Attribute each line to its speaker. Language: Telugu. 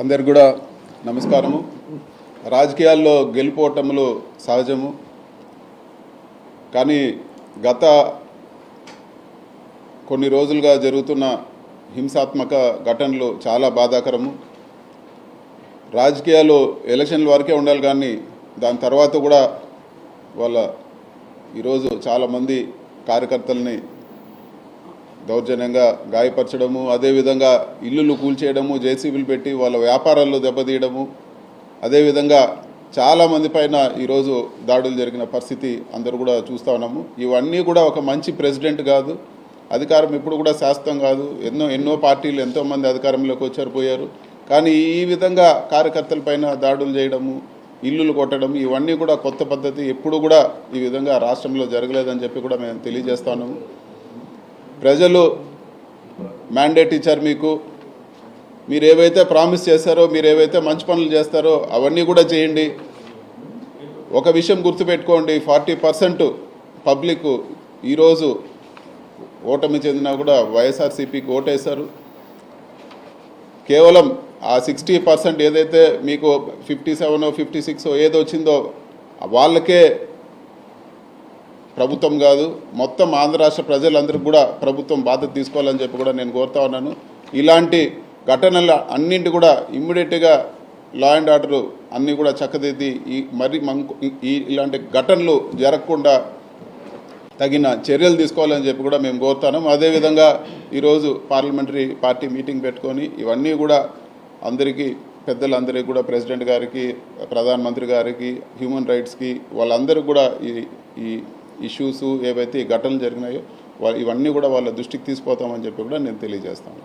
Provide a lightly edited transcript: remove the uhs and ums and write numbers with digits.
Speaker 1: అందరికి కూడా నమస్కారము. రాజకీయాల్లో గెలుపోవటములు సహజము. కానీ గత కొన్ని రోజులుగా జరుగుతున్న హింసాత్మక ఘటనలు చాలా బాధాకరము. రాజకీయాలు ఎలక్షన్ల వరకే ఉండాలి, కానీ దాని తర్వాత కూడా ఈరోజు చాలామంది కార్యకర్తల్ని దౌర్జన్యంగా గాయపరచడము, అదేవిధంగా ఇల్లులు కూల్చేయడము, జేసీబీలు పెట్టి వాళ్ళ వ్యాపారాల్లో దెబ్బతీయడము, అదేవిధంగా చాలామంది పైన ఈరోజు దాడులు జరిగిన పరిస్థితి అందరూ కూడా చూస్తూ ఉన్నాము. ఇవన్నీ కూడా ఒక మంచి ప్రెసిడెంట్ కాదు. అధికారం ఇప్పుడు కూడా శాశ్వతం కాదు. ఎన్నో పార్టీలు ఎంతోమంది అధికారంలోకి వచ్చారు, పోయారు. కానీ ఈ విధంగా కార్యకర్తలపైన దాడులు చేయడము, ఇల్లులు కొట్టడం, ఇవన్నీ కూడా కొత్త పద్ధతి. ఎప్పుడు కూడా ఈ విధంగా రాష్ట్రంలో జరగలేదని చెప్పి కూడా మేము తెలియజేస్తాము. ప్రజలు మ్యాండేట్ ఇచ్చారు మీకు. మీరు ఏవైతే ప్రామిస్ చేస్తారో, మీరు ఏవైతే మంచి పనులు చేస్తారో అవన్నీ కూడా చేయండి. ఒక విషయం గుర్తుపెట్టుకోండి, 40% పబ్లిక్ ఈరోజు ఓటమి చెందినా కూడా వైఎస్ఆర్సీపీకి ఓటేశారు. కేవలం ఆ 60% ఏదైతే మీకు 57 56 ఏదో వచ్చిందో వాళ్ళకే ప్రభుత్వం కాదు, మొత్తం ఆంధ్ర రాష్ట్ర ప్రజలందరికీ కూడా ప్రభుత్వం బాధ్యత తీసుకోవాలని చెప్పి కూడా నేను కోరుతా ఉన్నాను. ఇలాంటి ఘటనలు అన్నింటి కూడా ఇమ్మీడియట్గా లా అండ్ ఆర్డర్ అన్నీ కూడా చక్కదిద్ది ఇలాంటి ఘటనలు జరగకుండా తగిన చర్యలు తీసుకోవాలని చెప్పి కూడా మేము కోరుతాము. అదేవిధంగా ఈరోజు పార్లమెంటరీ పార్టీ మీటింగ్ పెట్టుకొని ఇవన్నీ కూడా అందరికీ, పెద్దలందరికీ కూడా, ప్రెసిడెంట్ గారికి, ప్రధానమంత్రి గారికి, హ్యూమన్ రైట్స్కి, వాళ్ళందరికీ కూడా ఈ ఇష్యూస్ ఏవైతే ఘటనలు జరిగినాయో ఇవన్నీ కూడా వాళ్ళ దృష్టికి తీసుకుపోతామని చెప్పి కూడా నేను తెలియజేస్తాను.